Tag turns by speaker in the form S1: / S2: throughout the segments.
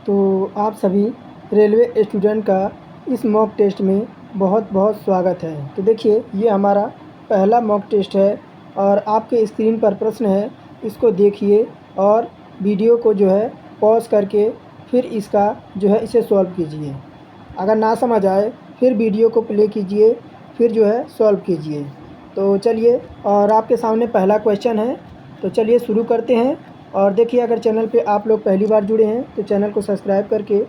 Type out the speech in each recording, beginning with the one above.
S1: तो आप सभी रेलवे स्टूडेंट का इस मॉक टेस्ट में बहुत बहुत स्वागत है। तो देखिए, ये हमारा पहला मॉक टेस्ट है और आपके स्क्रीन पर प्रश्न है, इसको देखिए और वीडियो को जो है पॉज करके फिर इसका जो है इसे सॉल्व कीजिए। अगर ना समझ आए फिर वीडियो को प्ले कीजिए, फिर जो है सॉल्व कीजिए। तो चलिए, और आपके सामने पहला क्वेश्चन है, तो चलिए शुरू करते हैं। और देखिए, अगर चैनल पे आप लोग पहली बार जुड़े हैं तो चैनल को सब्सक्राइब करके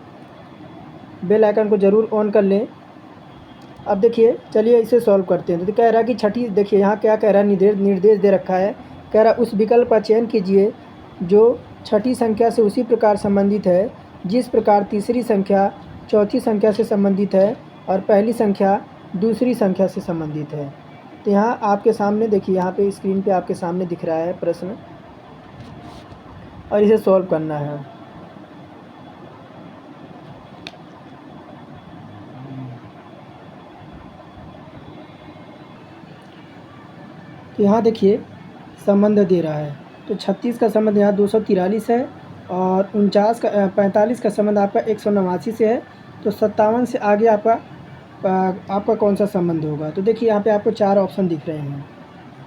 S1: बेल आइकन को ज़रूर ऑन कर लें। अब देखिए, चलिए इसे सॉल्व करते हैं। तो कह रहा है कि छठी, देखिए यहाँ क्या कह रहा है, निर्देश दे रखा है। कह रहा है उस विकल्प का चयन कीजिए जो छठी संख्या से उसी प्रकार संबंधित है जिस प्रकार तीसरी संख्या चौथी संख्या से संबंधित है और पहली संख्या दूसरी संख्या से संबंधित है। तो यहाँ आपके सामने देखिए, यहाँ पे स्क्रीन पे आपके सामने दिख रहा है प्रश्न और इसे सॉल्व करना है। तो यहाँ देखिए संबंध दे रहा है, तो 36 का संबंध यहाँ 243 है और 45 का संबंध आपका 189 से है। तो 57 से आगे आपका कौन सा संबंध होगा। तो देखिए, यहाँ पे आपको 4 ऑप्शन दिख रहे हैं।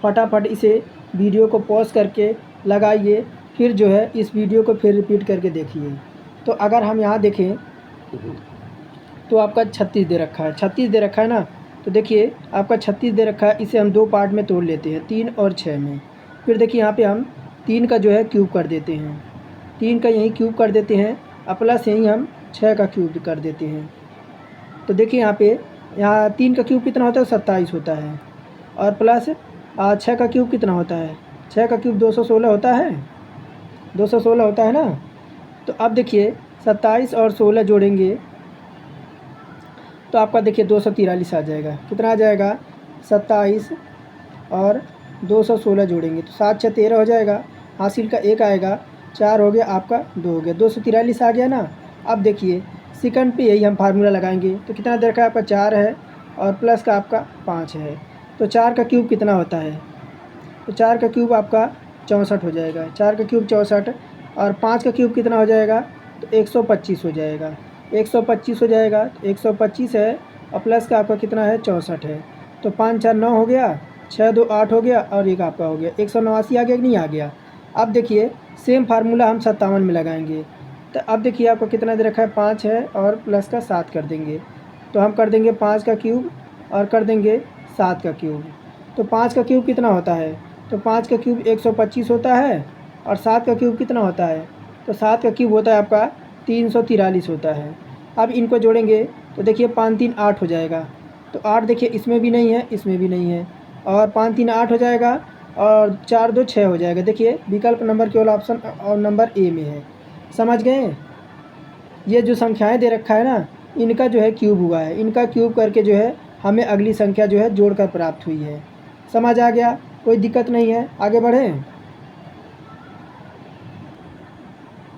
S1: फटाफट इसे वीडियो को पॉज करके लगाइए, फिर जो है इस वीडियो को फिर रिपीट करके देखिए। तो अगर हम यहाँ देखें तो आपका 36 दे रखा है, 36 दे रखा है ना। तो देखिए आपका 36 दे रखा है, इसे हम 2 पार्ट में तोड़ लेते हैं, 3 और 6 में। फिर देखिए यहाँ पे हम 3 का जो है क्यूब कर देते हैं, 3 का यहीं क्यूब कर देते हैं और प्लस यहीं हम 6 का क्यूब कर देते हैं। तो देखिए यहाँ 3 का क्यूब कितना होता है, 27 होता है और प्लस 6 का क्यूब कितना होता है, 6 का क्यूब 216 होता है, 216 होता है ना। तो अब देखिए 27 और 16 जोड़ेंगे तो आपका देखिए 243 आ जाएगा। कितना आ जाएगा, 27 और 216 जोड़ेंगे तो 7 6 13 हो जाएगा, हासिल का 1 आएगा, 4 हो गया, आपका 2 हो गया, 243 आ गया ना। अब देखिए सेकंड पे यही हम फार्मूला लगाएंगे। तो कितना दे रखा है आपका, 4 है और प्लस का आपका 5 है। तो 4 का क्यूब कितना होता है, तो 4 का क्यूब आपका 64 हो जाएगा, 4 का क्यूब 64 और 5 का क्यूब कितना हो जाएगा, तो 125 हो जाएगा, 125 हो जाएगा। तो 125 है और प्लस का आपका कितना है, 64 है। तो 5 4 9 हो गया, 6 2 8 हो गया और 1 आपका हो गया, 189 आ गया कि नहीं आ गया। अब देखिए सेम फार्मूला हम 57 में लगाएंगे। तो अब देखिए आपको कितना दे रखा है, 5 है और प्लस का 7 कर देंगे। तो हम कर देंगे 5 का क्यूब और कर देंगे 7 का क्यूब। तो 5 का क्यूब कितना होता है, तो 5 का क्यूब 125 होता है और 7 का क्यूब कितना होता है, तो 7 का क्यूब होता है आपका 343 होता है। अब इनको जोड़ेंगे तो देखिए 5 3 8 हो जाएगा। तो 8 देखिए इसमें भी नहीं है, इसमें भी नहीं है, और 5 3 8 हो जाएगा और 4 2 6 हो जाएगा। देखिए विकल्प नंबर केवल ऑप्शन और नंबर ए में है। समझ गए, ये जो संख्याएं दे रखा है ना, इनका जो है क्यूब हुआ है, इनका क्यूब करके जो है हमें अगली संख्या जो है जोड़कर प्राप्त हुई है। समझ आ गया, कोई दिक्कत नहीं है, आगे बढ़ें।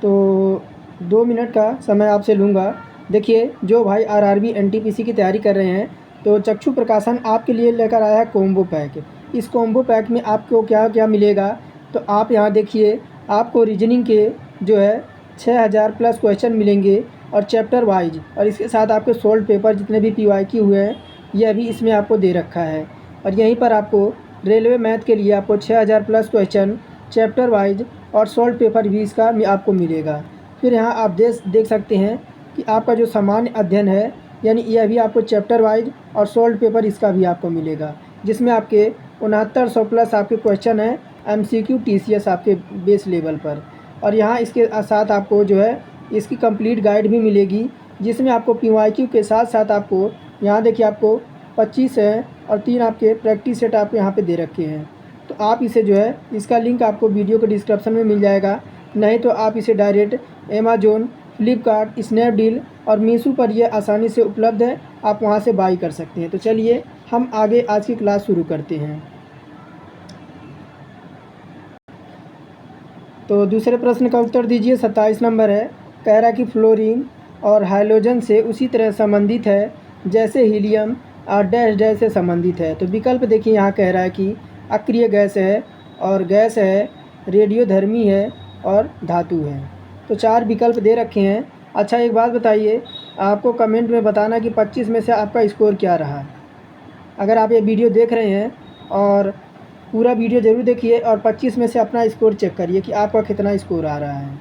S1: तो 2 मिनट का समय आपसे लूँगा। देखिए जो भाई आरआरबी एनटीपीसी की तैयारी कर रहे हैं, तो चक्षु प्रकाशन आपके लिए लेकर आया है कॉम्बो पैक। इस कॉम्बो पैक में आपको क्या क्या मिलेगा, तो आप यहाँ देखिए, आपको रीजनिंग के जो है 6000 प्लस क्वेश्चन मिलेंगे और चैप्टर वाइज, और इसके साथ आपके सोल्ड पेपर जितने भी पीवाईक्यू हुए हैं यह भी इसमें आपको दे रखा है। और यहीं पर आपको रेलवे मैथ के लिए आपको 6000 प्लस क्वेश्चन चैप्टर वाइज और सोल्ड पेपर भी इसका आपको मिलेगा। फिर यहाँ आप देख सकते हैं कि आपका जो सामान्य अध्ययन है, यानी यह भी आपको चैप्टर वाइज और सोल्ड पेपर इसका भी आपको मिलेगा, जिसमें आपके 6900 प्लस आपके क्वेश्चन हैं एमसीक्यू टीसीएस आपके बेस लेवल पर। और यहाँ इसके साथ आपको जो है इसकी कंप्लीट गाइड भी मिलेगी, जिसमें आपको पीवाईक्यू के साथ साथ आपको यहाँ देखिए आपको 25 है और 3 आपके प्रैक्टिस सेट आपको यहाँ पे दे रखे हैं। तो आप इसे जो है, इसका लिंक आपको वीडियो के डिस्क्रिप्शन में मिल जाएगा, नहीं तो आप इसे डायरेक्ट अमेजोन, फ्लिपकार्ट, स्नैपडील और मीशो पर यह आसानी से उपलब्ध है, आप वहां से बाई कर सकते हैं। तो चलिए हम आगे आज की क्लास शुरू करते हैं। तो दूसरे प्रश्न का उत्तर दीजिए, 27 नंबर है। कह रहा है कि फ्लोरीन और हाइड्रोजन से उसी तरह संबंधित है जैसे हीलियम और डैश डैश से संबंधित है। तो विकल्प देखिए, यहाँ कह रहा है कि अक्रिय गैस है और रेडियोधर्मी है और धातु है। तो 4 विकल्प दे रखे हैं। अच्छा एक बात बताइए, आपको कमेंट में बताना कि 25 में से आपका स्कोर क्या रहा। अगर आप ये वीडियो देख रहे हैं और पूरा वीडियो ज़रूर देखिए और 25 में से अपना स्कोर चेक करिए कि आपका कितना स्कोर आ रहा है।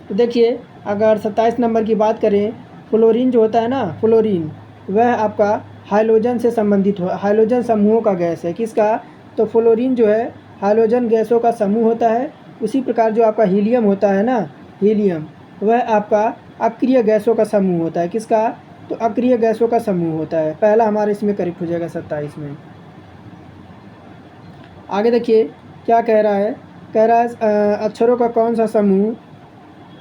S1: तो देखिए, अगर 27 नंबर की बात करें, फ्लोरीन जो होता है ना, फ्लोरीन, वह आपका हाइड्रोजन से संबंधित हो, हाइड्रोजन समूहों का गैस है। किसका? तो फ्लोरीन जो है हाइड्रोजन गैसों का समूह होता है। उसी प्रकार जो आपका हीलियम होता है ना, हीलियम, वह आपका अक्रिय गैसों का समूह होता है। किसका? तो अक्रिय गैसों का समूह होता है। पहला हमारा इसमें करेक्ट हो जाएगा 27 में। आगे देखिए क्या कह रहा है। कह रहा है अक्षरों का कौन सा समूह,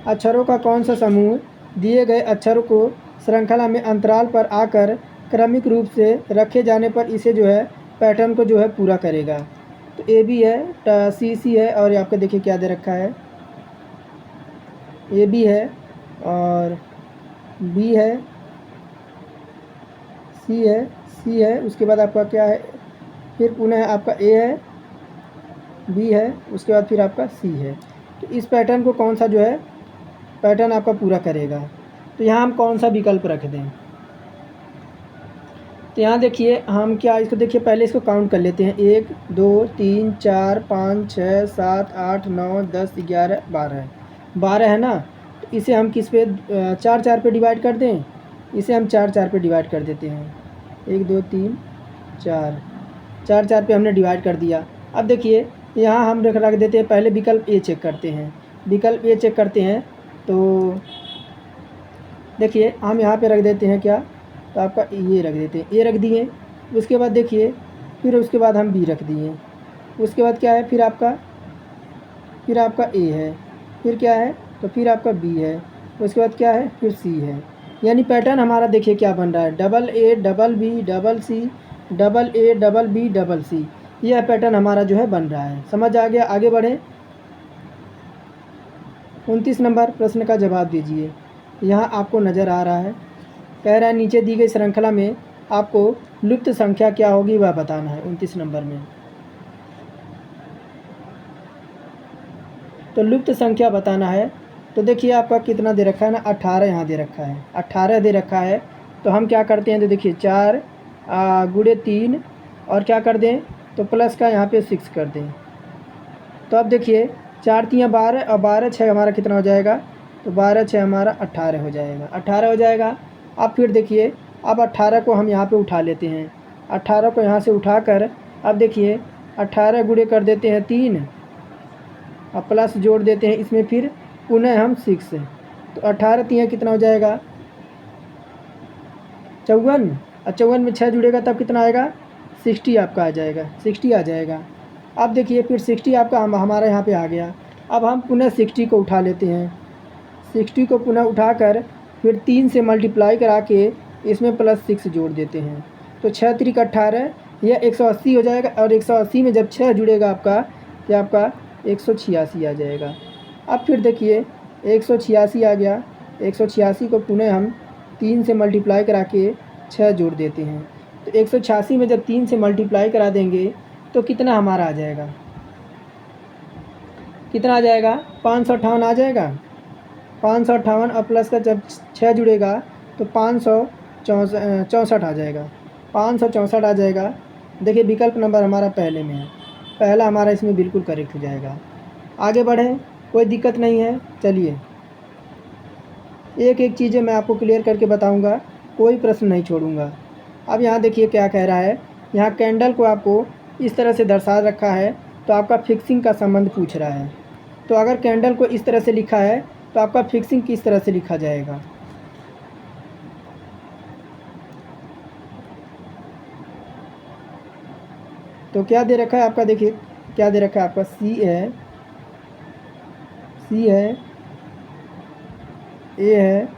S1: अक्षरों का कौन सा समूह दिए गए अक्षरों को श्रृंखला में अंतराल पर आकर क्रमिक रूप से रखे जाने पर इसे जो है पैटर्न को जो है पूरा करेगा। तो ए बी है, सी सी है, और आपको देखिए क्या दे रखा है, ए बी है और बी है, सी है, सी है, उसके बाद आपका क्या है, फिर पुनः आपका ए है, बी है, उसके बाद फिर आपका सी है। तो इस पैटर्न को कौन सा जो है पैटर्न आपका पूरा करेगा। तो यहाँ हम कौन सा विकल्प रख दें। तो यहाँ देखिए हम क्या, इसको देखिए पहले इसको काउंट कर लेते हैं। 1 2 3 4 5 6 7 8 9 10 11 12, 12 है ना। तो इसे हम किस पे 4 4 पे डिवाइड कर दें। इसे हम 4 4 पे डिवाइड कर देते हैं। 1 2 3 4, 4 4 पे हमने डिवाइड कर दिया। अब देखिए यहाँ हम रख देते हैं, पहले विकल्प ए चेक करते हैं। विकल्प ए चेक करते हैं तो देखिए हम यहाँ पे रख देते हैं क्या, तो आपका ये रख देते हैं, ए रख दिए। उसके बाद देखिए फिर उसके बाद हम बी रख दिए। उसके बाद क्या है, फिर आपका ए है, फिर क्या है, तो फिर आपका बी है, उसके बाद क्या है, फिर सी है। यानी पैटर्न हमारा देखिए क्या बन रहा है, double A double B double C, double A double B double C. यह पैटर्न हमारा जो है बन रहा है। समझ आ गया। आगे बढ़ें। 29 नंबर प्रश्न का जवाब दीजिए। यहाँ आपको नज़र आ रहा है, कह रहा है नीचे दी गई श्रृंखला में आपको लुप्त संख्या क्या होगी वह बताना है। 29 नंबर में तो लुप्त संख्या बताना है। तो देखिए आपका कितना दे रखा है ना, 18 यहाँ दे रखा है, 18 दे रखा है। तो हम क्या करते हैं, तो देखिए 4 गुणे 3 और क्या कर दें, तो प्लस का यहाँ पे 6 कर दें। तो अब देखिए 4 3 12 और 12 6 हमारा कितना हो जाएगा, तो 12 6 हमारा 18 हो जाएगा, 18 हो जाएगा। अब फिर देखिए अब 18 को हम यहाँ पे उठा लेते हैं। 18 को यहाँ से उठाकर अब देखिए 18 गुणे कर देते हैं 3 और प्लस जोड़ देते हैं इसमें, फिर पुनः हम 6। तो 18 3 कितना हो जाएगा, 54, और 54 में 6 जुड़ेगा तब कितना आएगा, 60 आपका आ जाएगा, 60 आ जाएगा। अब देखिए फिर 60 आपका हमारा यहाँ पे आ गया। अब हम पुनः 60 को उठा लेते हैं। 60 को पुनः उठाकर फिर 3 से मल्टीप्लाई करा के इसमें प्लस 6 जोड़ देते हैं। तो 6 3 18, यह 180 हो जाएगा। और 180 में जब 6 जुड़ेगा आपका, तो आपका 186 आ जाएगा। अब फिर देखिए 186 आ गया। 186 को पुनः हम 3 से मल्टीप्लाई करा के 6 जोड़ देते हैं। तो 186 में जब 3 से मल्टीप्लाई करा देंगे तो कितना हमारा आ जाएगा, कितना आ जाएगा, 558 आ जाएगा। 558 और प्लस का जब 6 जुड़ेगा तो 564 आ जाएगा, 564 आ जाएगा। देखिए विकल्प नंबर हमारा पहले में है, पहला हमारा इसमें बिल्कुल करेक्ट हो जाएगा। आगे बढ़ें, कोई दिक्कत नहीं है। चलिए एक एक चीज़ें मैं आपको क्लियर करके बताऊंगा, कोई प्रश्न नहीं छोड़ूंगा। अब यहाँ देखिए क्या कह रहा है, यहाँ कैंडल को आपको इस तरह से दर्शा रखा है तो आपका फिक्सिंग का संबंध पूछ रहा है। तो अगर कैंडल को इस तरह से लिखा है तो आपका फिक्सिंग किस तरह से लिखा जाएगा। तो क्या दे रखा है आपका, देखिए क्या दे रखा है आपका, सी है, सी है, ए है,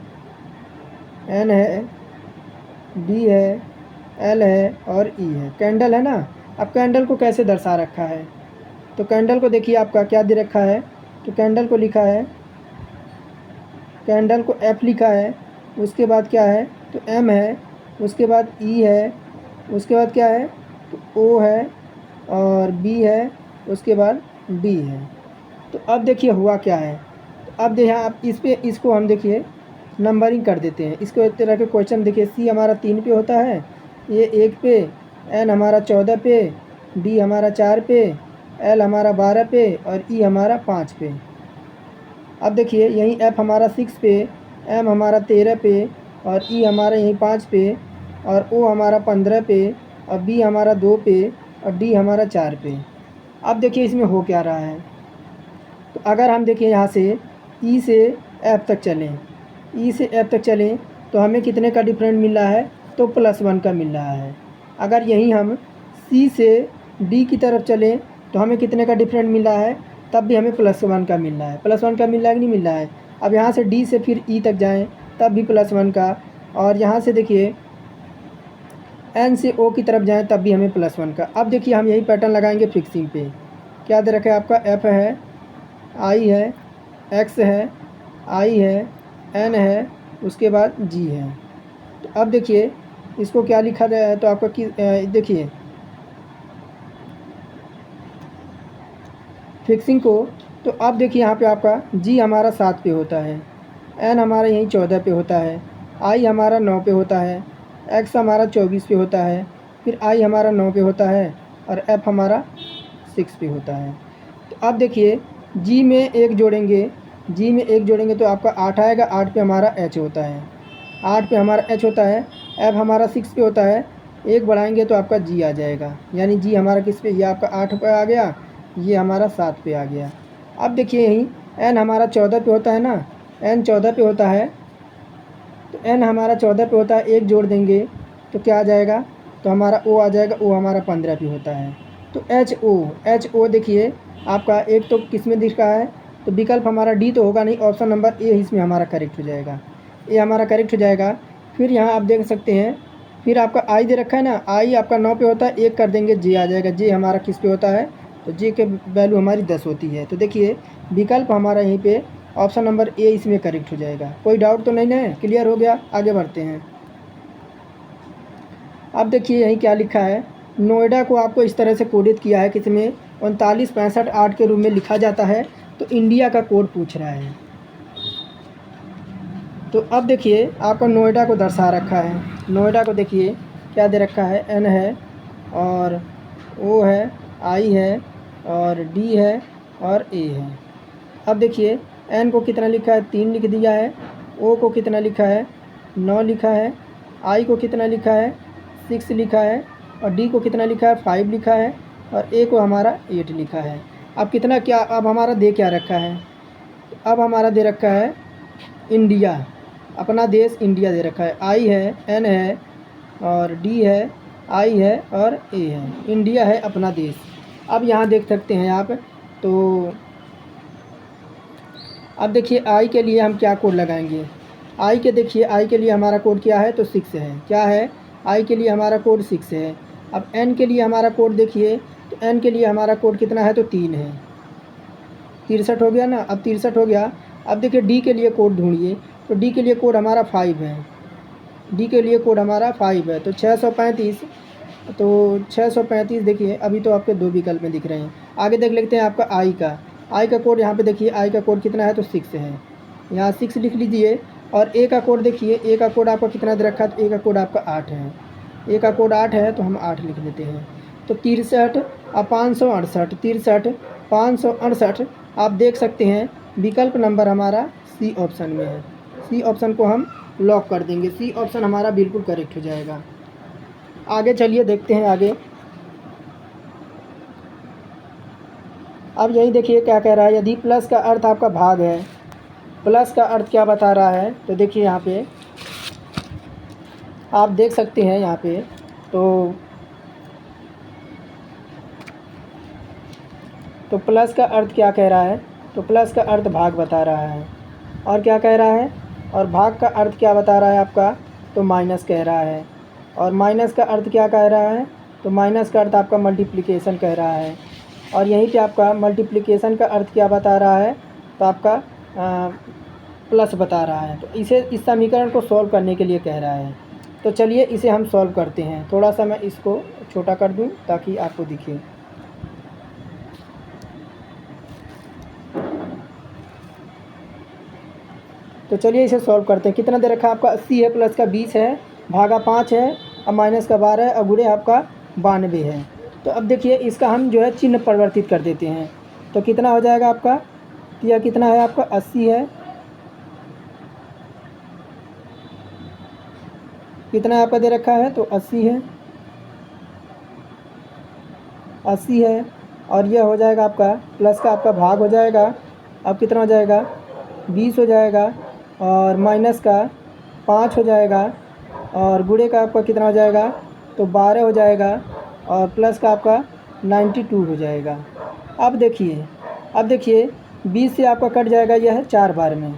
S1: एन है, डी है, एल है और ई है। कैंडल है ना। अब कैंडल को कैसे दर्शा रखा है, तो कैंडल को देखिए आपका क्या दे रखा है, तो कैंडल को लिखा है, कैंडल को एफ लिखा है, उसके बाद क्या है, तो एम है, उसके बाद ई है, उसके बाद क्या है, तो ओ है और बी है, उसके बाद डी है। तो अब देखिए हुआ क्या है, तो अब यहाँ आप इसको हम देखिए नंबरिंग कर देते हैं। इसको एक तरह के क्वेश्चन देखिए, सी हमारा 3 पे होता है, ये 1 पे, एन हमारा 14 पे, डी हमारा 4 पे, एल हमारा 12 पे और ई हमारा 5 पे। अब देखिए यहीं एफ हमारा 6 पे, एम हमारा 13 पे और ई हमारा यहीं 5 पे और ओ हमारा 15 पे और बी हमारा 2 पे और डी हमारा 4 पे। अब देखिए इसमें हो क्या रहा है। तो अगर हम देखिए यहाँ से ई से एफ तक चलें, ई से एफ तक चलें तो हमें कितने का डिफरेंट मिल रहा है, तो +1 का मिल रहा है। अगर यहीं हम सी से डी की तरफ चलें तो हमें कितने का डिफरेंट मिल रहा है, तब भी हमें +1 का मिल रहा है। +1 का मिल रहा है कि नहीं मिल रहा है। अब यहाँ से डी से फिर ई तक जाएँ तब भी +1 का, और यहाँ से देखिए एन से ओ की तरफ जाएँ तब भी हमें +1 का। अब देखिए हम यही पैटर्न लगाएंगे फिक्सिंग पे। क्या दे रखा है आपका, एफ है, आई है, एक्स है, आई है, एन है, उसके बाद जी है। तो अब देखिए इसको क्या लिखा गया है, तो आपका देखिए फिक्सिंग को, तो अब देखिए यहाँ पे आपका जी हमारा 7 पे होता है, एन हमारा यहीं 14 पे होता है, आई हमारा 9 पे होता है, एक्स हमारा 24 पे होता है, फिर आई हमारा 9 पे होता है और एफ हमारा 6 पे होता है। तो अब देखिए जी में 1 जोड़ेंगे, जी में 1 जोड़ेंगे तो आपका 8 आएगा, 8 पे हमारा एच होता है, 8 पे हमारा एच होता है, एफ हमारा 6 पे होता है, 1 बढ़ाएंगे तो आपका जी आ जाएगा। यानी जी हमारा किस पे, ये आपका 8 पे आ गया, ये हमारा 7 पे आ गया। अब देखिए यहीं एन हमारा 14 पे होता है ना, एन 14 पे होता है, तो एन हमारा 14 पे होता है, 1 जोड़ देंगे तो क्या आ जाएगा, तो हमारा ओ आ जाएगा, ओ हमारा 15 पे होता है। तो एच ओ देखिए आपका एक तो किस में दिख रहा है, तो विकल्प हमारा डी तो होगा नहीं, ऑप्शन नंबर ए इसमें हमारा करेक्ट हो जाएगा, ए हमारा करेक्ट हो जाएगा। फिर यहाँ आप देख सकते हैं, फिर आपका आई दे रखा है ना, आई आपका 9 पे होता है, 1 कर देंगे जे आ जाएगा, जे हमारा किस पे होता है, तो जे के वैल्यू हमारी 10 होती है। तो देखिए विकल्प हमारा यहीं पे ऑप्शन नंबर ए इसमें करेक्ट हो जाएगा। कोई डाउट तो नहीं ना है, क्लियर हो गया, आगे बढ़ते हैं। अब देखिए यहीं क्या लिखा है, नोएडा को आपको इस तरह से कोडित किया है, किसमें 3965 के रूप में लिखा जाता है, तो इंडिया का कोड पूछ रहा है। तो अब देखिए आपको नोएडा को दर्शा रखा है, नोएडा को देखिए क्या दे रखा है, एन है और ओ है, आई है और डी है और ए है। अब देखिए एन को कितना लिखा है, 3 लिख दिया है, ओ को कितना लिखा है, 9 लिखा है, आई को कितना लिखा है, 6 लिखा है और डी को कितना लिखा है, 5 लिखा है और ए को हमारा 8 लिखा है। अब कितना क्या, अब हमारा दे क्या रखा है, अब हमारा दे रखा है इंडिया, अपना देश इंडिया दे रखा है, आई है, एन है और डी है, आई है और ए है, इंडिया है अपना देश। अब यहाँ देख सकते हैं आप, तो अब देखिए आई के लिए हम क्या कोड लगाएंगे, आई के देखिए आई के लिए हमारा कोड क्या है, तो 6 है, क्या है, आई के लिए हमारा कोड 6 है। अब एन के लिए हमारा कोड देखिए, तो एन के लिए हमारा कोड कितना है, तो 3 है, 63 हो गया ना, अब 63 हो गया। अब देखिए डी के लिए कोड ढूंढिए, तो डी के लिए कोड हमारा 5 है, डी के लिए कोड हमारा 5 है, तो 635, तो 635 देखिए अभी तो आपके 2 विकल्प में दिख रहे हैं। आगे देख लेते हैं आपका आई का कोड, यहाँ पे देखिए आई का कोड कितना है, तो 6 है, यहाँ 6 लिख लीजिए। और ए का कोड देखिए, ए का कोड आपका कितना दे रखा है, तो ए का कोड आपका 8 है, ए का कोड 8 है, तो हम 8 लिख देते हैं। तो 63 और 568, 63 568 आप देख सकते हैं विकल्प नंबर हमारा सी ऑप्शन में है, सी ऑप्शन को हम लॉक कर देंगे, सी ऑप्शन हमारा बिल्कुल करेक्ट हो जाएगा। आगे चलिए देखते हैं आगे। अब यही देखिए क्या कह रहा है, यदि प्लस का अर्थ आपका भाग है, प्लस का अर्थ क्या बता रहा है, तो देखिए यहाँ पे आप देख सकते हैं, यहाँ पे तो प्लस का अर्थ क्या कह रहा है, तो प्लस का अर्थ भाग बता रहा है। और क्या कह रहा है, और भाग का अर्थ क्या बता रहा है आपका, तो माइनस कह रहा है। और माइनस का अर्थ क्या कह रहा है, तो माइनस का अर्थ आपका मल्टीप्लिकेशन कह रहा है। और यहीं पे आपका मल्टीप्लिकेशन का अर्थ क्या बता रहा है, तो आपका प्लस बता रहा है। तो इस समीकरण को सॉल्व करने के लिए कह रहा है। तो चलिए इसे हम सॉल्व करते हैं। थोड़ा सा मैं इसको छोटा कर दूं ताकि आपको दिखे। तो चलिए इसे सॉल्व करते हैं। कितना दे रखा है आपका 80 है, प्लस का 20 है, भागा 5 है, और माइनस का 12 है, और गुणे आपका 92 है। तो अब देखिए इसका हम जो है चिन्ह परिवर्तित कर देते हैं। तो कितना हो जाएगा आपका, तो यह कितना है आपका 80 है, कितना आपका दे रखा है तो 80 है, 80 है, और यह हो जाएगा आपका प्लस का आपका भाग हो जाएगा। अब कितना हो जाएगा 20 हो जाएगा, और माइनस का 5 हो जाएगा, और गुणे का आपका कितना हो जाएगा तो 12 हो जाएगा, और प्लस का आपका 92 हो जाएगा। अब देखिए 20 से आपका कट जाएगा, यह है 4 बार में,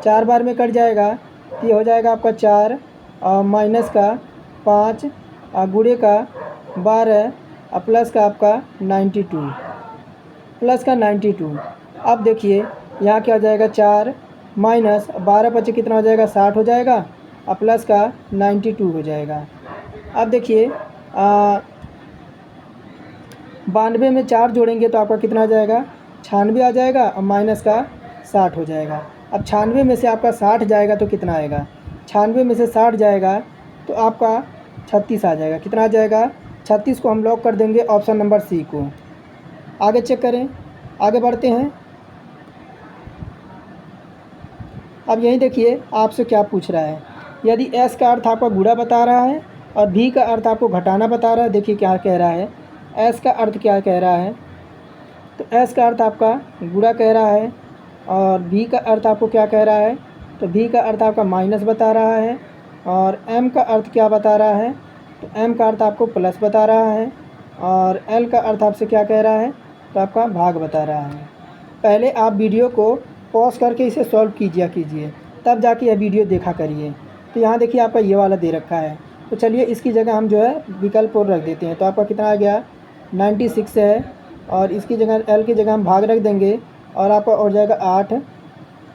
S1: 4 बार में कट जाएगा, तो ये हो जाएगा आपका 4, और माइनस का 5, और गुणे का 12, और प्लस का आपका 92, प्लस का 92। अब देखिए यहाँ क्या हो जाएगा 4 माइनस 12 बचे कितना हो जाएगा 60 हो जाएगा, और प्लस का 92 हो जाएगा। अब देखिए 92 में 4 जोड़ेंगे तो आपका कितना आ जाएगा 96 आ जाएगा, और माइनस का 60 हो जाएगा। अब 96 में से आपका 60 जाएगा तो कितना आएगा, 96 में से 60 जाएगा तो आपका 36 आ जाएगा। कितना आ जाएगा 36 को हम लॉक कर देंगे ऑप्शन नंबर सी को। आगे चेक करें, आगे बढ़ते हैं। अब यहीं देखिए आपसे क्या पूछ रहा है, यदि एस का अर्थ आपका गुणा बता रहा है और भी का अर्थ आपको घटाना बता रहा है। देखिए क्या कह रहा है, एस का अर्थ क्या कह रहा है, तो एस का अर्थ आपका गुणा कह रहा है, और भी का अर्थ आपको क्या कह रहा है, तो भी का अर्थ आपका माइनस बता रहा है, और एम का अर्थ क्या बता रहा है, तो एम का अर्थ आपको प्लस बता रहा है, और एल का अर्थ आपसे क्या कह रहा है, तो आपका भाग बता रहा है। पहले आप वीडियो को पॉज करके इसे सॉल्व कीजिए, तब जाके यह वीडियो देखा करिए। तो यहाँ देखिए आपका ये वाला दे रखा है, तो चलिए इसकी जगह हम जो है विकल्प और रख देते हैं। तो आपका कितना आ गया 96 है, और इसकी जगह एल की जगह हम भाग रख देंगे, और आपका हो जाएगा 8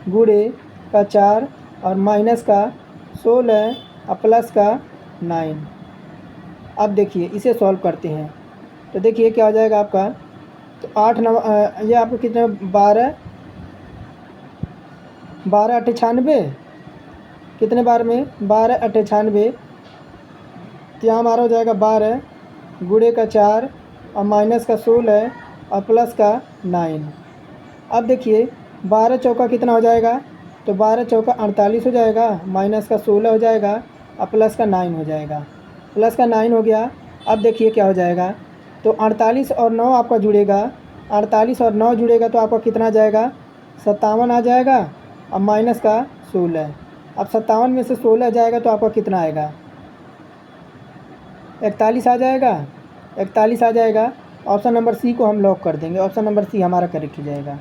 S1: गुणे का 4, और माइनस का 16, और प्लस का 9। अब देखिए इसे सॉल्व करते हैं। तो देखिए क्या हो जाएगा आपका, तो 8 9 ये आपको कितना 12 12 8 96, कितने बार में 12 8 96, तो यहाँ हमारा हो जाएगा 12 गुणे का 4, और माइनस का 16, और प्लस का 9। अब देखिए 12 चौका कितना हो जाएगा, तो 12 चौका 48 हो जाएगा, माइनस का 16 हो जाएगा, और प्लस का 9 हो जाएगा, प्लस का 9 हो गया। अब देखिए क्या हो जाएगा, तो 48 और 9 आपका जुड़ेगा, 48 और 9 जुड़ेगा तो आपका कितना आ जाएगा 57 आ जाएगा, और माइनस का 16। अब 57 में से 16 जाएगा तो आपका कितना आएगा 41 आ जाएगा, 41 आ जाएगा। ऑप्शन नंबर सी को हम लॉक कर देंगे, ऑप्शन नंबर सी हमारा करेक्ट हो जाएगा।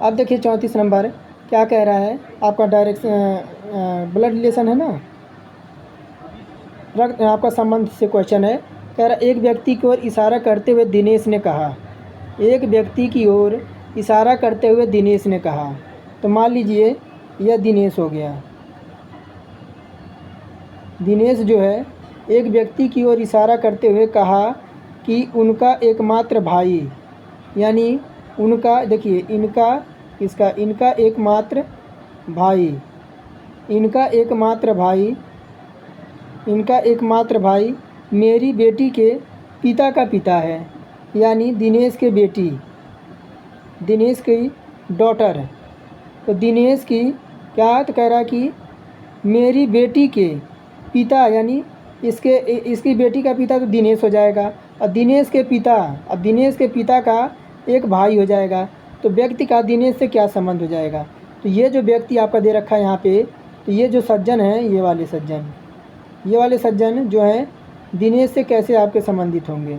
S1: अब देखिए 34 नंबर क्या कह रहा है, आपका डायरेक्शन ब्लड रिलेशन है ना, रक्त आपका संबंध से क्वेश्चन है। कह रहा एक व्यक्ति की ओर इशारा करते हुए दिनेश ने कहा, एक व्यक्ति की ओर इशारा करते हुए दिनेश ने कहा, तो मान लीजिए यह दिनेश हो गया। दिनेश जो है एक व्यक्ति की ओर इशारा करते हुए कहा कि उनका एकमात्र भाई, यानी उनका देखिए इनका इसका इनका एकमात्र भाई, इनका एकमात्र भाई, इनका एकमात्र भाई मेरी बेटी के पिता का पिता है, यानी दिनेश के बेटी, दिनेश की डॉटर। तो दिनेश की क्या तो कह रहा है कि मेरी बेटी के पिता, यानी इसकी बेटी का पिता तो दिनेश हो जाएगा, और दिनेश के पिता, अब दिनेश के पिता का एक भाई हो जाएगा। तो व्यक्ति का दिनेश से क्या संबंध हो जाएगा, तो ये जो व्यक्ति आपका दे रखा है यहाँ पे, तो ये जो सज्जन है, ये वाले सज्जन जो हैं दिनेश से कैसे आपके संबंधित होंगे।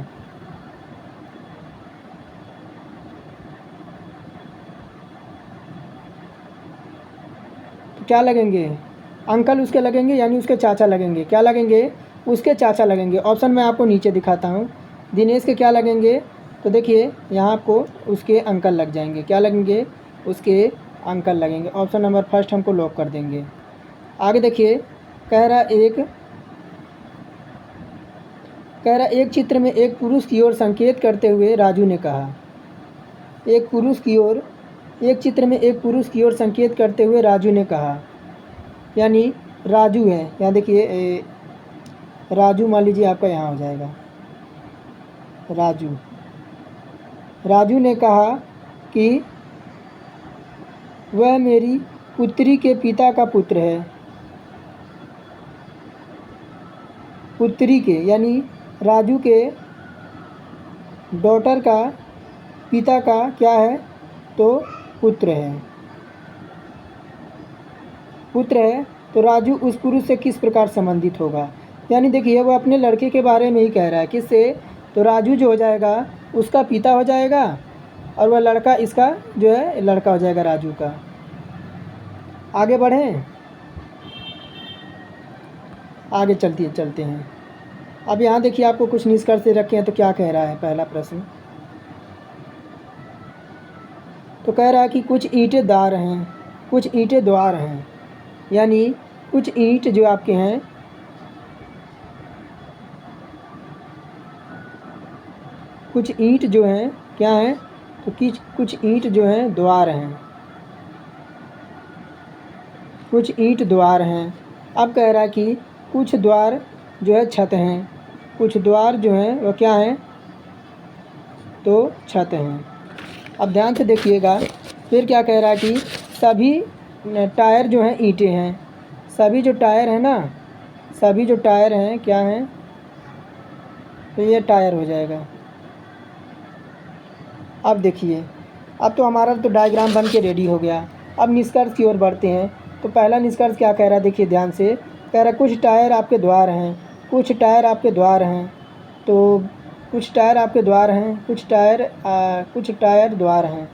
S1: तो क्या लगेंगे, अंकल उसके लगेंगे, यानी उसके चाचा लगेंगे। क्या लगेंगे, उसके चाचा लगेंगे। ऑप्शन मैं आपको नीचे दिखाता हूँ। दिनेश के क्या लगेंगे, तो देखिए यहाँ आपको उसके अंकल लग जाएंगे। क्या लगेंगे, उसके अंकल लगेंगे। ऑप्शन नंबर फर्स्ट हमको लॉक कर देंगे। आगे देखिए कह रहा एक चित्र में एक पुरुष की ओर संकेत करते हुए राजू ने कहा, एक पुरुष की ओर एक चित्र में एक पुरुष की ओर संकेत करते हुए राजू ने कहा, यानी राजू है, यहाँ देखिए राजू मान लीजिए आपका यहाँ हो जाएगा राजू। राजू ने कहा कि वह मेरी पुत्री के पिता का पुत्र है। पुत्री के यानी राजू के डॉटर का पिता का क्या है, तो पुत्र है। पुत्र है तो राजू उस पुरुष से किस प्रकार संबंधित होगा। यानी देखिए वो अपने लड़के के बारे में ही कह रहा है, किससे, तो राजू जो हो जाएगा उसका पिता हो जाएगा और वह लड़का इसका जो है लड़का हो जाएगा राजू का। आगे बढ़ें, आगे चलते हैं। अब यहाँ देखिए आपको कुछ निष्कर्ष से रखे हैं, तो क्या कह रहा है पहला प्रश्न, तो कह रहा है कि कुछ ईंटें दार हैं, कुछ ईंटें द्वार हैं, यानी कुछ ईंट जो आपके हैं कुछ ईंट जो हैं क्या हैं, तो कुछ ईंट जो हैं द्वार हैं, कुछ ईंट द्वार हैं। अब कह रहा है कि कुछ द्वार जो है छत हैं, कुछ द्वार जो हैं वह क्या हैं, तो छत हैं। अब ध्यान से देखिएगा, फिर क्या कह रहा है कि सभी टायर जो हैं ईंटें हैं, सभी जो टायर हैं ना, सभी जो टायर हैं क्या हैं, तो ये टायर हो जाएगा। अब देखिए, अब तो हमारा तो डायग्राम बन के रेडी हो गया। अब निष्कर्ष की ओर बढ़ते हैं। तो पहला निष्कर्ष क्या कह रहा है, देखिए ध्यान से, कह रहा है कुछ टायर आपके द्वार हैं, कुछ टायर आपके द्वार हैं, तो कुछ टायर आपके द्वार हैं, कुछ टायर द्वार हैं,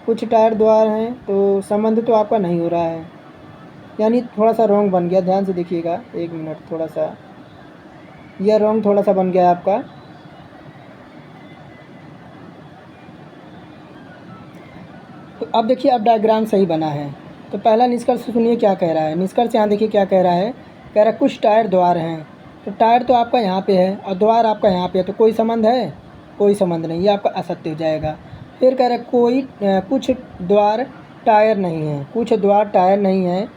S1: कुछ टायर द्वार हैं, तो संबंध तो आपका नहीं हो रहा है, यानी थोड़ा सा रॉन्ग बन गया। ध्यान से देखिएगा, एक मिनट, थोड़ा सा यह रॉन्ग थोड़ा सा बन गया आपका। तो अब देखिए, अब डायग्राम सही बना है। तो पहला निष्कर्ष सुनिए क्या कह रहा है। निष्कर्ष यहाँ देखिए क्या कह रहा है, कह रहा है कुछ टायर द्वार हैं, तो टायर तो आपका यहाँ पे है और द्वार आपका यहाँ पे है, तो कोई संबंध है, कोई संबंध नहीं, ये आपका असत्य हो जाएगा। फिर कह रहा है कुछ द्वार टायर नहीं है, कुछ द्वार टायर नहीं है,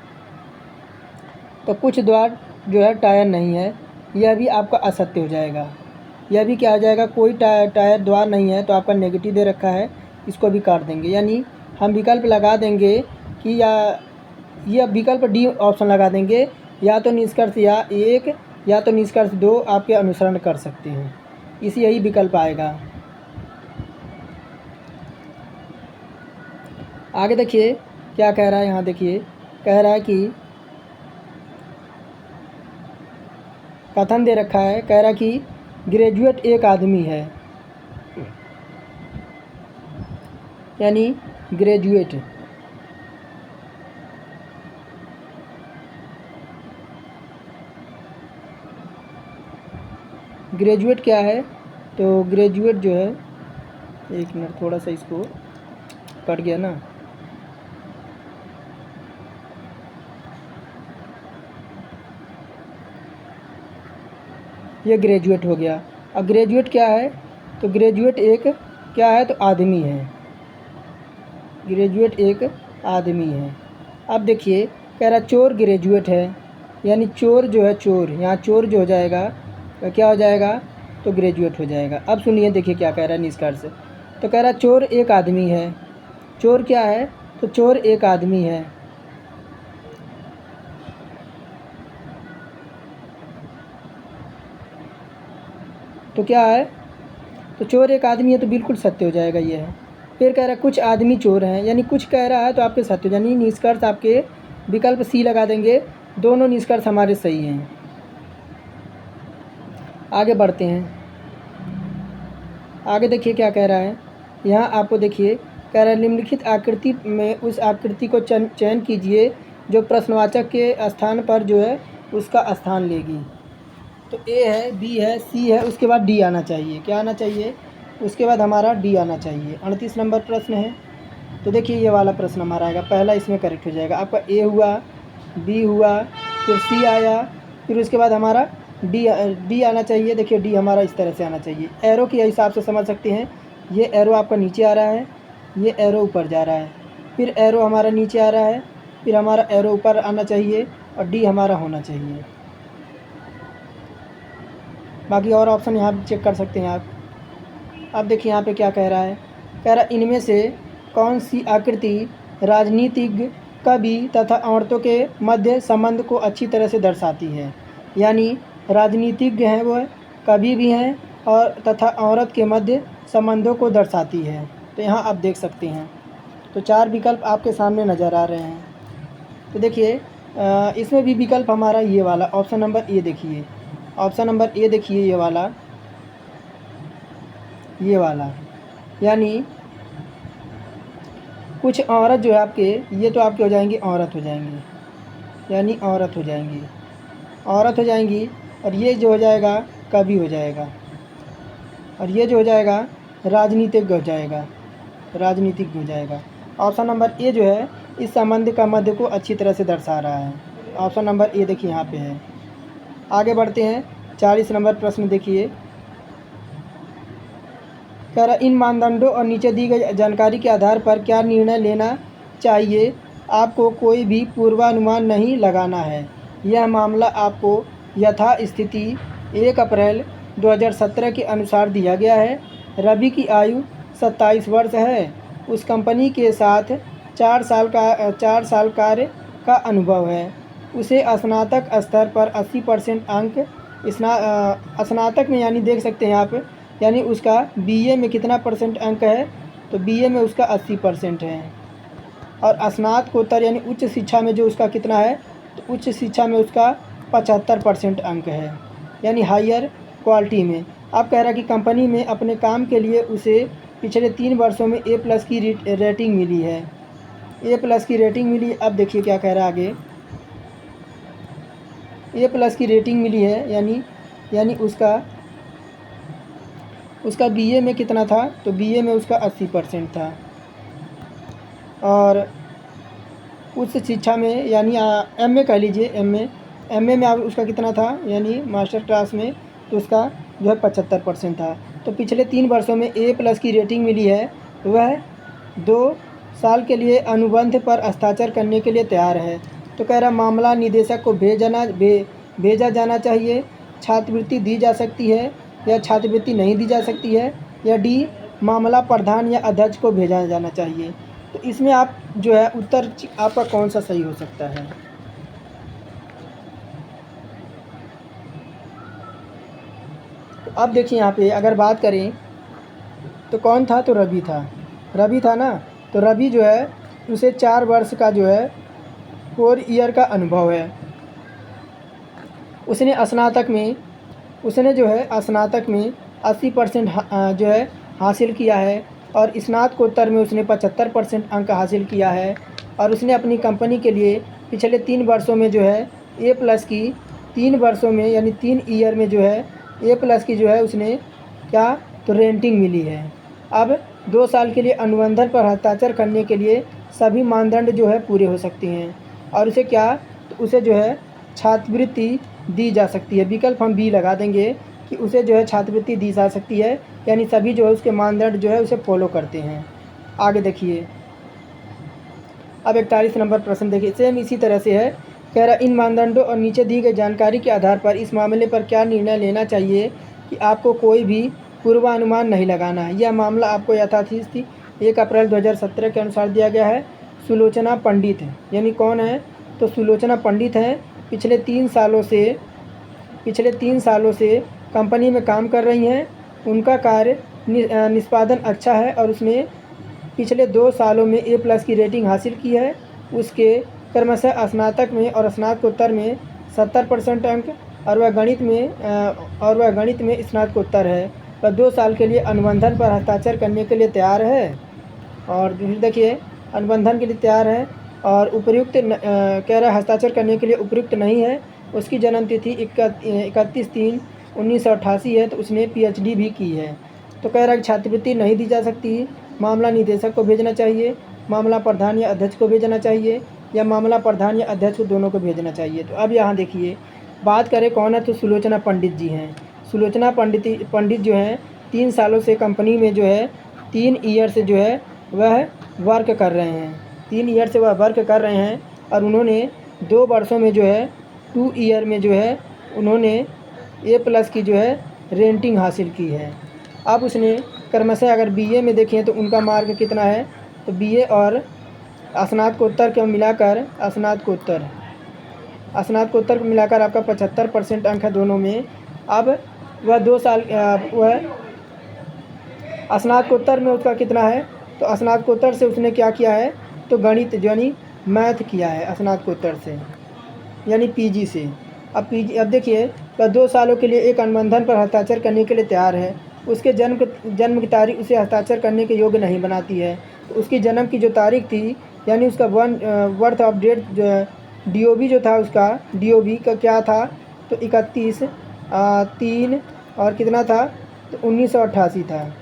S1: तो कुछ द्वार जो है टायर नहीं है, यह भी आपका असत्य हो जाएगा। यह भी क्या हो जाएगा, कोई टायर द्वार नहीं है, तो आपका नेगेटिव दे रखा है, इसको भी काट देंगे। यानी हम विकल्प लगा देंगे कि या विकल्प डी ऑप्शन लगा देंगे, या तो निष्कर्ष एक या तो निष्कर्ष 2 आपके अनुसरण कर सकते हैं, इसी यही विकल्प आएगा। आगे देखिए क्या कह रहा है, यहाँ देखिए कह रहा है कि कथन दे रखा है, कह रहा है कि ग्रेजुएट एक आदमी है, यानी ग्रेजुएट क्या है, तो ग्रेजुएट जो है, एक मिनट थोड़ा सा इसको कट गया ना, ये ग्रेजुएट हो गया। अब ग्रेजुएट क्या है, तो ग्रेजुएट एक क्या है, तो आदमी है, ग्रेजुएट एक आदमी है। अब देखिए कह रहा चोर ग्रेजुएट है, यानी चोर जो है, चोर यहाँ चोर जो हो जाएगा तो क्या हो जाएगा, तो ग्रेजुएट हो जाएगा। अब सुनिए देखिए क्या कह रहा है निष्कर्ष, तो कह रहा चोर एक आदमी है, चोर क्या है, तो चोर एक आदमी है, तो क्या है, तो चोर एक आदमी है, तो बिल्कुल सत्य हो जाएगा ये है। फिर कह रहा है कुछ आदमी चोर हैं, यानी कुछ कह रहा है तो आपके सत्य, यानी निष्कर्ष आपके विकल्प सी लगा देंगे, दोनों निष्कर्ष हमारे सही हैं। आगे बढ़ते हैं, आगे देखिए क्या कह रहा है, यहाँ आपको देखिए कह रहा है निम्नलिखित आकृति में उस आकृति को चयन कीजिए जो प्रश्नवाचक के स्थान पर जो है उसका स्थान लेगी। तो ए है, बी है, सी है, उसके बाद डी आना चाहिए। क्या आना चाहिए, उसके बाद हमारा डी आना चाहिए। 38 नंबर प्रश्न है, तो देखिए ये वाला प्रश्न हमारा आएगा, पहला इसमें करेक्ट हो जाएगा। आपका ए हुआ, बी हुआ, फिर सी आया, फिर उसके बाद हमारा डी आना चाहिए। देखिए डी हमारा इस तरह से आना चाहिए, एरो के हिसाब से समझ सकते हैं। ये एरो आपका नीचे आ रहा है, ये एरो ऊपर जा रहा है, फिर एरो हमारा नीचे आ रहा है, फिर हमारा एरो ऊपर आना चाहिए और डी हमारा होना चाहिए। बाकी और ऑप्शन यहाँ चेक कर सकते हैं आप। अब देखिए यहाँ पे क्या कह रहा है, कह रहा है इनमें से कौन सी आकृति राजनीतिज्ञ, कवि तथा औरतों के मध्य संबंध को अच्छी तरह से दर्शाती है। यानी राजनीतिज्ञ हैं वो, कवि भी हैं और तथा औरत के मध्य संबंधों को दर्शाती है। तो यहाँ आप देख सकते हैं, तो 4 विकल्प आपके सामने नज़र आ रहे हैं। तो देखिए इसमें भी विकल्प हमारा ये वाला ऑप्शन नंबर ए देखिए, ऑप्शन नंबर ए देखिए ये वाला, यानी कुछ औरत जो है आपके, ये तो आपके हो जाएंगी औरत हो जाएंगी, यानी औरत हो जाएंगी, औरत हो जाएंगी, और ये जो हो जाएगा कवि हो जाएगा, और ये जो हो जाएगा राजनीतिज्ञ हो जाएगा, राजनीतिज्ञ हो जाएगा। ऑप्शन नंबर ए जो है इस संबंध का मध्य को अच्छी तरह से दर्शा रहा है। ऑप्शन नंबर ए देखिए यहाँ पे है। आगे बढ़ते हैं, 40 नंबर प्रश्न देखिए, कह रहा इन मानदंडों और नीचे दी गई जानकारी के आधार पर क्या निर्णय लेना चाहिए, आपको कोई भी पूर्वानुमान नहीं लगाना है। यह मामला आपको यथास्थिति 1 अप्रैल 2017 के अनुसार दिया गया है। रवि की आयु 27 वर्ष है। उस कंपनी के साथ 4 साल कार्य का अनुभव है। उसे स्नातक स्तर पर 80% अंक, स्नातक में यानी देख सकते हैं आप, यानी उसका बीए में कितना परसेंट अंक है, तो बीए में उसका 80% है। और स्नातकोत्तर यानी उच्च शिक्षा में जो उसका कितना है, तो उच्च शिक्षा में उसका 75% अंक है, यानी हायर क्वालिटी में। अब कह रहा है कि कंपनी में अपने काम के लिए उसे पिछले 3 वर्षों में A+ की रेटिंग मिली है, A+ की रेटिंग मिली। अब देखिए क्या कह रहा है आगे, A+ की रेटिंग मिली है, यानी उसका बीए में कितना था, तो बीए में उसका 80% था। और उच्च शिक्षा में यानी एमए कह लीजिए, एमए में अब उसका कितना था, यानी मास्टर क्लास में, तो उसका जो है 75% था। तो पिछले 3 वर्षों में A+ की रेटिंग मिली है। वह 2 साल के लिए अनुबंध पर हस्ताक्षर करने के लिए तैयार है। तो कह रहा मामला निदेशक को भेजा जाना चाहिए, छात्रवृत्ति दी जा सकती है या छात्रवृत्ति नहीं दी जा सकती है, या डी मामला प्रधान या अध्यक्ष को भेजा जाना चाहिए। तो इसमें आप जो है उत्तर आपका कौन सा सही हो सकता है। तो अब देखिए यहाँ पे अगर बात करें तो कौन था, तो रवि था ना। तो रवि जो है उसे 4 वर्ष का जो है 4 ईयर का अनुभव है। उसने स्नातक में 80% जो है हासिल किया है, और स्नातकोत्तर में उसने 75% अंक हासिल किया है। और उसने अपनी कंपनी के लिए पिछले 3 वर्षों में जो है A+ की 3 वर्षों में यानी 3 ईयर में जो है A+ की जो है उसने क्या, तो रेटिंग मिली है। अब 2 साल के लिए अनुबंधन पर हस्ताक्षर करने के लिए सभी मानदंड जो है पूरे हो सकते हैं, और उसे क्या, तो उसे जो है छात्रवृत्ति दी जा सकती है। विकल्प हम बी लगा देंगे कि उसे जो है छात्रवृत्ति दी जा सकती है, यानी सभी जो है उसके मानदंड जो है उसे फॉलो करते हैं। आगे देखिए, अब 41 नंबर प्रश्न देखिए, सेम इसी तरह से है। कह रहा इन मानदंडों और नीचे दी गई जानकारी के आधार पर इस मामले पर क्या निर्णय लेना चाहिए कि आपको कोई भी पूर्वानुमान नहीं लगाना है। यह मामला आपको यथास्थिति 1 अप्रैल 2017 के अनुसार दिया गया है। सुलोचना पंडित, यानी कौन है, तो सुलोचना पंडित हैं। पिछले 3 सालों से कंपनी में काम कर रही हैं। उनका कार्य निष्पादन अच्छा है, और उसने पिछले 2 सालों में A+ की रेटिंग हासिल की है। उसके क्रमशः स्नातक में और स्नातकोत्तर में 70% अंक, और वह गणित में स्नातकोत्तर है। वह 2 साल के लिए अनुबंधन पर हस्ताक्षर करने के लिए तैयार है। और देखिए अनुबंधन के लिए तैयार है, और उपयुक्त कह रहा है हस्ताक्षर करने के लिए उपयुक्त नहीं है। उसकी जन्म तिथि 31/3/1988 है, तो उसने PhD भी की है। तो कह रहा है छात्रवृत्ति नहीं दी जा सकती, मामला निदेशक को भेजना चाहिए, मामला प्रधान या अध्यक्ष को भेजना चाहिए, या मामला प्रधान या अध्यक्ष को दोनों को भेजना चाहिए। तो अब यहाँ देखिए बात करें कौन है, तो सुलोचना पंडित जी हैं। सुलोचना पंडित जो हैं 3 सालों से कंपनी में जो है 3 ईयर से जो है वह वर्क कर रहे हैं। 3 ईयर से वह वर्क कर रहे हैं और उन्होंने 2 वर्षों में जो है 2 ईयर में जो है उन्होंने A+ की जो है रेटिंग हासिल की है। अब उसने क्रमशः अगर BA में देखें तो उनका मार्क कितना है, तो BA और स्नातकोत्तर को मिलाकर स्नातकोत्तर को मिलाकर आपका 75% अंक है दोनों में। अब वह 2 साल वह स्नातकोत्तर में उसका कितना है, तो स्नातकोत्तर से उसने क्या किया है, तो गणित यानी मैथ किया है स्नातकोत्तर से, यानी PG से। अब देखिए वह 2 सालों के लिए एक अनुबंधन पर हस्ताक्षर करने के लिए तैयार है। उसके जन्म की तारीख उसे हस्ताक्षर करने के योग्य नहीं बनाती है। तो उसकी जन्म की जो तारीख थी, यानी उसका बर्थ ऑफ डेट जो DOB जो था, उसका DOB का क्या था, तो 31/3 और कितना था, तो 1988 था।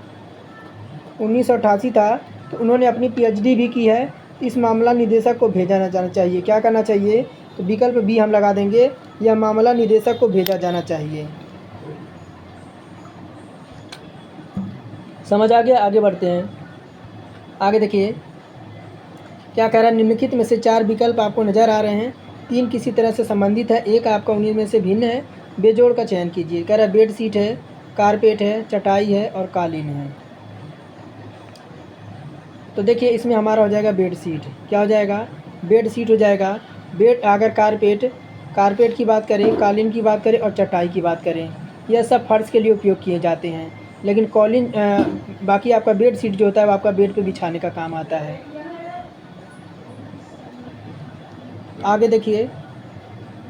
S1: 1988 था। तो उन्होंने अपनी PhD भी की है। इस मामला निदेशक को भेजा जाना चाहिए। क्या करना चाहिए, तो विकल्प B हम लगा देंगे, यह मामला निदेशक को भेजा जाना चाहिए। समझ आ गया? आगे बढ़ते हैं। आगे देखिए क्या कह रहा है, निम्नलिखित में से 4 विकल्प आपको नज़र आ रहे हैं, 3 किसी तरह से संबंधित है, एक आपका उन्हीं में से भिन्न है, बेजोड़ का चयन कीजिए। कह रहा है बेड शीट है, कारपेट है, चटाई है और कालीन है। तो देखिए इसमें हमारा हो जाएगा बेड शीट। क्या हो जाएगा, बेड शीट हो जाएगा। बेड अगर कारपेट की बात करें, कालीन की बात करें और चटाई की बात करें, यह सब फर्श के लिए उपयोग किए जाते हैं। लेकिन कालीन बाकी आपका बेड शीट जो होता है वो आपका बेड पे बिछाने का काम आता है। आगे देखिए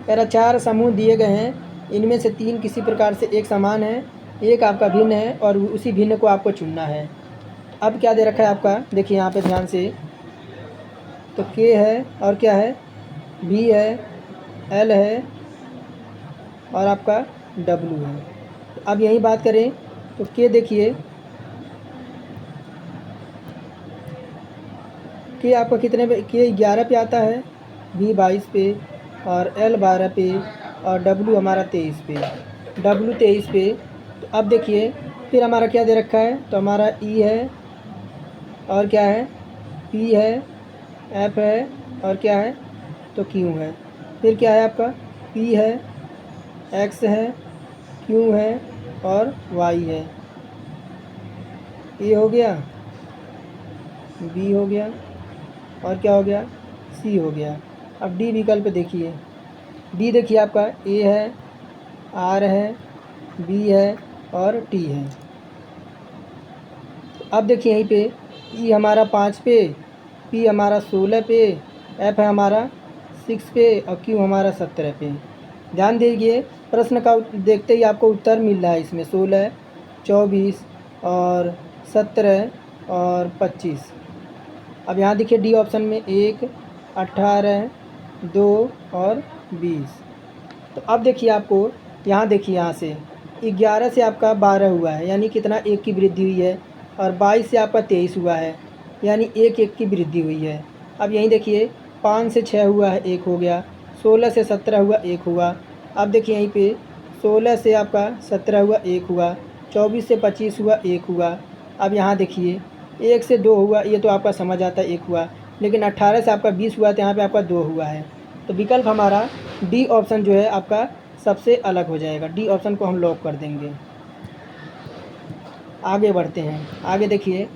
S1: कह रहा 4 समूह दिए गए हैं, इनमें से 3 किसी प्रकार से एक समान है, एक आपका भिन्न है और उसी भिन्न को आपको चुनना है। अब क्या दे रखा है आपका, देखिए यहाँ पे ध्यान से, तो K है और क्या है, B है, L है और आपका W है। अब यही बात करें तो K देखिए, K आपका कितने पे, K 11 पे आता है, B 22 पे और L 12 पे और W हमारा 23 पे, W 23 पे। तो अब देखिए फिर हमारा क्या दे रखा है, तो हमारा E है और क्या है, P है, F है और क्या है, तो Q है। फिर क्या है आपका, P है, X है, Q है और Y है। A हो गया, B हो गया और क्या हो गया, C हो गया। अब D विकल्प देखिए, D देखिए आपका A है, R है, B है और T है। अब देखिए यहीं पे E हमारा 5 पे, P हमारा 16 पे, F है हमारा 6 पे और Q हमारा 17 पे। ध्यान दीजिए प्रश्न का देखते ही आपको उत्तर मिल रहा है इसमें 16, 24 और 17 और 25। अब यहाँ देखिए D ऑप्शन में 1, 18, 2 और 20। तो अब देखिए आपको यहाँ देखिए, यहाँ से 11 से आपका 12 हुआ है, यानी कितना, 1 की वृद्धि हुई है और 22 से आपका 23 हुआ है, यानी 1 की वृद्धि हुई है। अब यहीं देखिए 5 से 6 हुआ है, 1 हो गया, 16 से 17 हुआ, 1 हुआ। अब देखिए यहीं पे 16 से आपका 17 हुआ, 1 हुआ, 24 से 25 हुआ, 1 हुआ। अब यहाँ देखिए 1 से 2 हुआ, ये तो आपका समझ आता है 1 हुआ, लेकिन 18 से आपका 20 हुआ तो यहाँ पे आपका 2 हुआ है। तो विकल्प हमारा D ऑप्शन जो है आपका सबसे अलग हो जाएगा। D ऑप्शन को हम लॉक कर देंगे। आगे बढ़ते हैं। आगे देखिए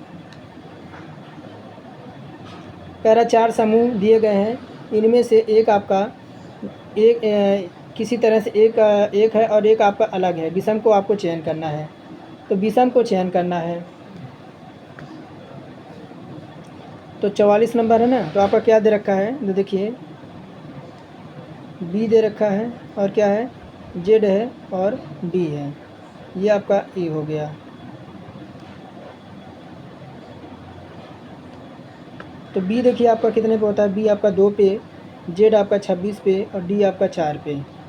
S1: कह रहा 4 समूह दिए गए हैं, इनमें से एक आपका किसी तरह से एक है और एक आपका अलग है, विषम को आपको चयन करना है। तो विषम को चयन करना है, तो 44 नंबर है ना, तो आपका क्या दे रखा है, तो देखिए B दे रखा है और क्या है, Z है और D है, ये आपका A हो गया। तो B देखिए आपका कितने पे होता है, B आपका 2 पे, Z आपका 26 पे और D आपका 4 पे।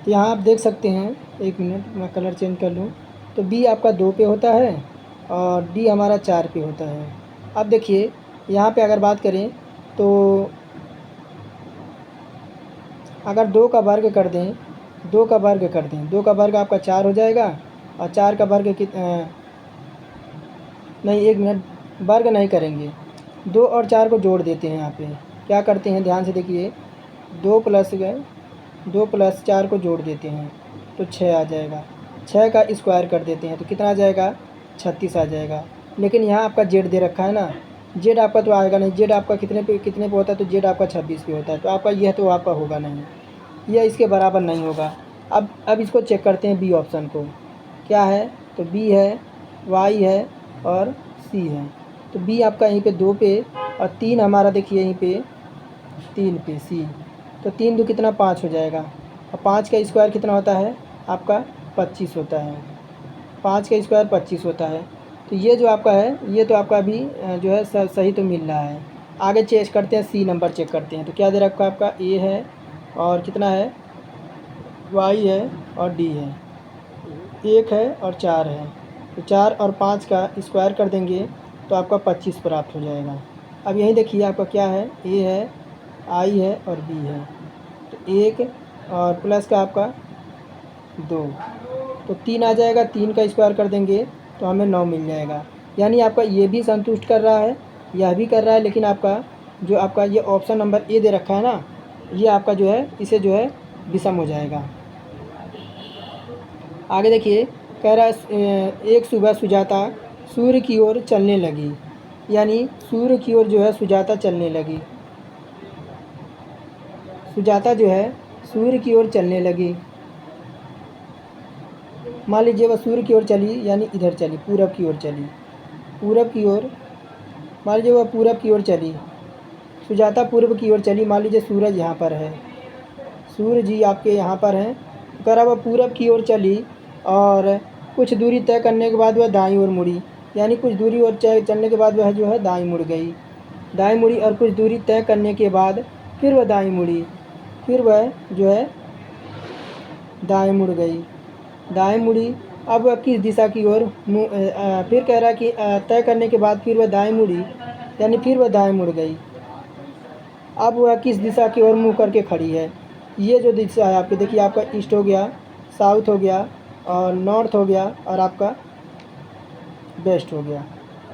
S1: तो यहाँ आप देख सकते हैं, 1 मिनट मैं कलर चेंज कर लूँ, तो B आपका 2 पे होता है और D हमारा 4 पे होता है। अब देखिए यहाँ पे अगर बात करें तो अगर 2 का वर्ग कर दें, 2 का वर्ग कर दें, 2 का वर्ग आपका 4 हो जाएगा और 4 का वर्ग नहीं, 1 मिनट, वर्ग नहीं करेंगे, 2 और 4 को जोड़ देते हैं। यहाँ पे क्या करते हैं, ध्यान से देखिए, 2 प्लस 4 को जोड़ देते हैं तो 6 आ जाएगा। 6 का स्क्वायर कर देते हैं तो कितना आ जाएगा, 36 आ जाएगा। लेकिन यहाँ आपका जेड दे रखा है ना, जेड आपका तो आएगा नहीं, जेड आपका कितने पे होता है, तो जेड आपका 26 पे होता है, तो आपका यह तो आपका होगा नहीं, यह इसके बराबर नहीं होगा। अब इसको चेक करते हैं बी ऑप्शन को, क्या है, तो बी है, वाई है और सी है। तो बी आपका यहीं पे 2 पे और 3 हमारा देखिए यहीं पे 3 पे सी, तो 3 दो कितना 5 हो जाएगा और 5 का स्क्वायर कितना होता है आपका 25 होता है, 5 का स्क्वायर 25 होता है। तो ये जो आपका है ये तो आपका अभी जो है सही तो मिल रहा है। आगे चेक करते हैं, सी नंबर चेक करते हैं, तो क्या दे रखा है आपका, ए है और कितना है, वाई है और डी है, 1 है और 4 है। तो 4 और 5 का स्क्वायर कर देंगे तो आपका 25 प्राप्त हो जाएगा। अब यहीं देखिए आपका क्या है, ए है, आई है और बी है, तो 1 और प्लस का आपका 2, तो 3 आ जाएगा, 3 का स्क्वायर कर देंगे तो हमें 9 मिल जाएगा। यानी आपका ये भी संतुष्ट कर रहा है, यह भी कर रहा है, लेकिन आपका जो आपका ये ऑप्शन नंबर ए दे रखा है ना, ये आपका जो है इसे जो है विषम हो जाएगा। आगे देखिए, कह रहा है एक सुबह सुजाता सूर्य की ओर चलने लगी, यानी सूर्य की ओर जो है सुजाता चलने लगी, सुजाता जो है सूर्य की ओर चलने लगी। मान लीजिए वह सूर्य की ओर चली, यानी इधर चली, पूरब की ओर चली, पूरब की ओर, मान लीजिए वह पूरब की ओर चली, सुजाता पूर्व की ओर चली, मान लीजिए सूरज यहाँ पर है, सूर्य जी आपके यहाँ पर हैं, तो कह रहा वह पूरब की ओर चली और कुछ दूरी तय करने के बाद वह दाईं ओर मुड़ी, यानी कुछ दूरी और चलने के बाद वह जो है दाईं मुड़ गई, दाईं मुड़ी और कुछ दूरी तय करने के बाद फिर वह दाईं मुड़ी, फिर वह जो है दाएं मुड़ गई, दाएं मुड़ी। अब वह किस दिशा की ओर फिर कह रहा है कि तय करने के बाद फिर वह दाएं मुड़ी, यानी फिर वह दाएं मुड़ गई। अब वह किस दिशा की ओर मुँह करके खड़ी है, ये जो दिशा है आपकी, देखिए आपका ईस्ट हो गया, साउथ हो गया और नॉर्थ हो गया और आपका वेस्ट हो गया।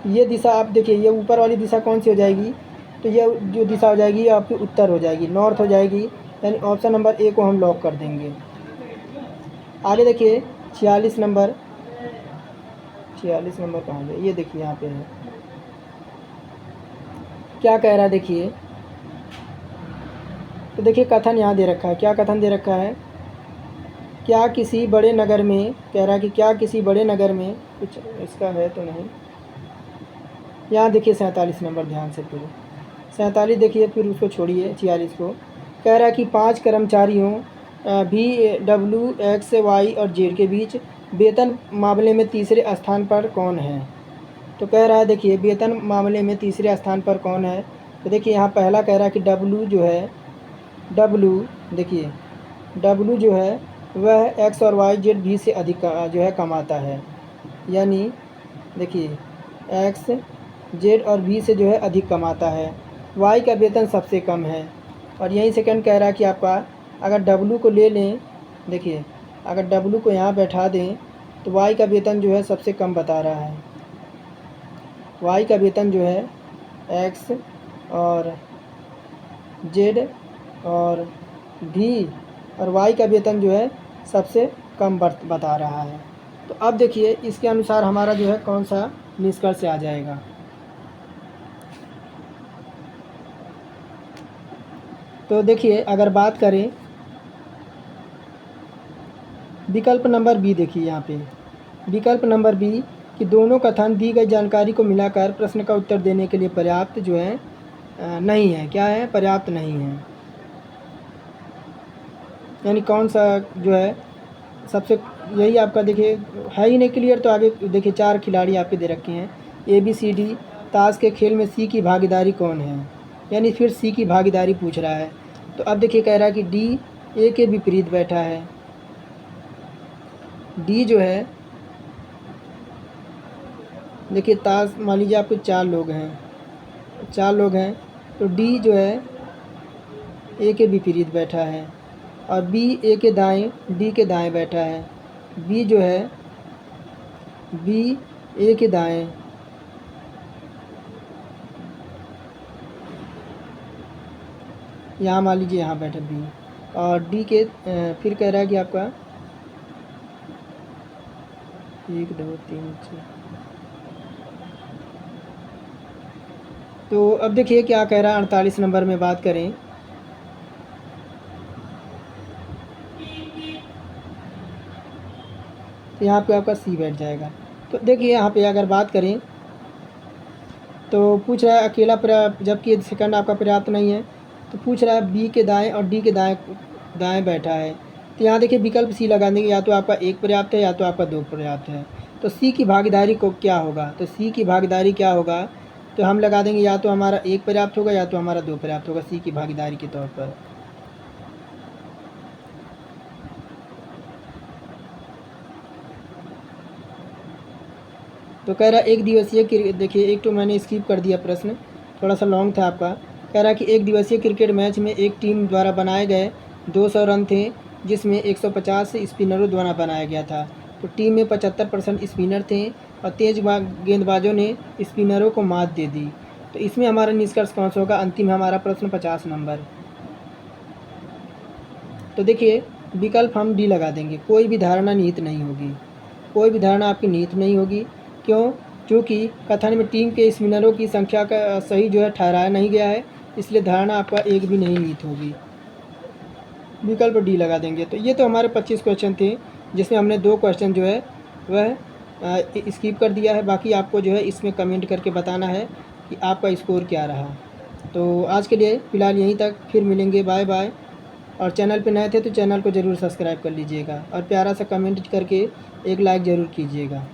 S1: ये दिशा आप देखिए, ये ऊपर वाली दिशा कौन सी हो जाएगी, तो ये जो दिशा हो जाएगी ये आपकी उत्तर हो जाएगी, नॉर्थ हो जाएगी, यानी ऑप्शन नंबर ए को हम लॉक कर देंगे। आगे देखिए 46 नंबर, 46 नंबर कहाँ है, ये देखिए यहाँ पे है, क्या कह रहा है देखिए, तो देखिए कथन यहाँ दे रखा है, क्या कथन दे रखा है, क्या किसी बड़े नगर में, कह रहा है कि क्या किसी बड़े नगर में, कुछ इसका है तो नहीं, यहाँ देखिए 47 नंबर ध्यान से, फिर 47 देखिए, फिर उसको छोड़िए 46 को, कह रहा है कि 5 कर्मचारियों भी डब्ल्यू एक्स वाई और जेड के बीच वेतन मामले में तीसरे स्थान पर कौन है। तो कह रहा है देखिए वेतन मामले में तीसरे स्थान पर कौन है, तो देखिए यहाँ पहला कह रहा है कि डब्ल्यू जो है, डब्ल्यू देखिए, डब्ल्यू जो है वह एक्स और वाई जेड भी से अधिक जो है कमाता है, यानी देखिए एक्स जेड और बी से जो है अधिक कमाता है, वाई का वेतन सबसे कम है। और यही सेकंड कह रहा है कि आपका अगर डब्लू को ले लें, देखिए अगर डब्लू को यहाँ बैठा दें तो वाई का वेतन जो है सबसे कम बता रहा है, वाई का वेतन जो है एक्स और जेड और भी और वाई का वेतन जो है सबसे कम बता रहा है। तो अब देखिए इसके अनुसार हमारा जो है कौन सा निष्कर्ष आ जाएगा। तो देखिए अगर बात करें विकल्प नंबर बी, देखिए यहाँ पे विकल्प नंबर बी कि दोनों कथन दी गई जानकारी को मिलाकर प्रश्न का उत्तर देने के लिए पर्याप्त जो है नहीं है, क्या है, पर्याप्त नहीं है, यानी कौन सा जो है सबसे, यही आपका देखिए है ही नहीं क्लियर। तो आगे देखिए 4 खिलाड़ी आपके दे रखे हैं, ए बी सी डी, ताश के खेल में सी की भागीदारी कौन है, यानी फिर सी की भागीदारी पूछ रहा है। तो अब देखिए कह रहा है कि डी ए के विपरीत बैठा है, डी जो है देखिए ताश, मान लीजिए आपके 4 लोग हैं, 4 लोग हैं, तो डी जो है ए के विपरीत बैठा है, और बी ए के दाएं डी के दाएं बैठा है। बी जो है बी ए के दाएं यहाँ मान लीजिए यहाँ बैठा बी, और डी के फिर कह रहा है कि आपका 1 2 3 4। तो अब देखिए क्या कह रहा है 48 नंबर में बात करें तो यहाँ पे आपका सी बैठ जाएगा। तो देखिए यहाँ पे अगर बात करें तो पूछ रहा है अकेला पर्याप्त, जबकि सेकंड आपका पर्याप्त नहीं है। तो पूछ रहा है बी के दाएं और डी के दाएं दाएं बैठा है। तो यहाँ देखिए विकल्प सी लगा देंगे, या तो आपका एक पर्याप्त है या तो आपका दो पर्याप्त है। तो सी की भागीदारी को क्या होगा, तो सी की भागीदारी क्या होगा, तो हम लगा देंगे या तो हमारा एक पर्याप्त होगा या तो हमारा दो पर्याप्त होगा सी की भागीदारी के तौर पर। तो कह रहा है एक दिवसीय देखिए एक तो मैंने स्किप कर दिया, प्रश्न थोड़ा सा लॉन्ग था आपका। कह रहा है कि एक दिवसीय क्रिकेट मैच में एक टीम द्वारा बनाए गए 200 रन थे, जिसमें 150 स्पिनरों द्वारा बनाया गया था। तो टीम में 75% स्पिनर थे और तेज गेंदबाजों ने स्पिनरों को मात दे दी। तो इसमें हमारा निष्कर्ष कौन सा होगा, अंतिम हमारा प्रश्न 50 नंबर। तो देखिए विकल्प हम डी लगा देंगे, कोई भी धारणा निहित नहीं होगी, कोई भी धारणा आपकी निहित नहीं होगी। क्यों, क्योंकि कथन में टीम के स्पिनरों की संख्या का सही जो है ठहराया नहीं गया है, इसलिए धारणा आपका एक भी नहीं निहित होगी, विकल्प डी लगा देंगे। तो ये तो हमारे 25 क्वेश्चन थे, जिसमें हमने 2 क्वेश्चन जो है वह स्किप कर दिया है। बाकी आपको जो है इसमें कमेंट करके बताना है कि आपका स्कोर क्या रहा। तो आज के लिए फ़िलहाल यहीं तक, फिर मिलेंगे, बाय बाय। और चैनल पे नए थे तो चैनल को ज़रूर सब्सक्राइब कर लीजिएगा और प्यारा सा कमेंट करके एक लाइक ज़रूर कीजिएगा।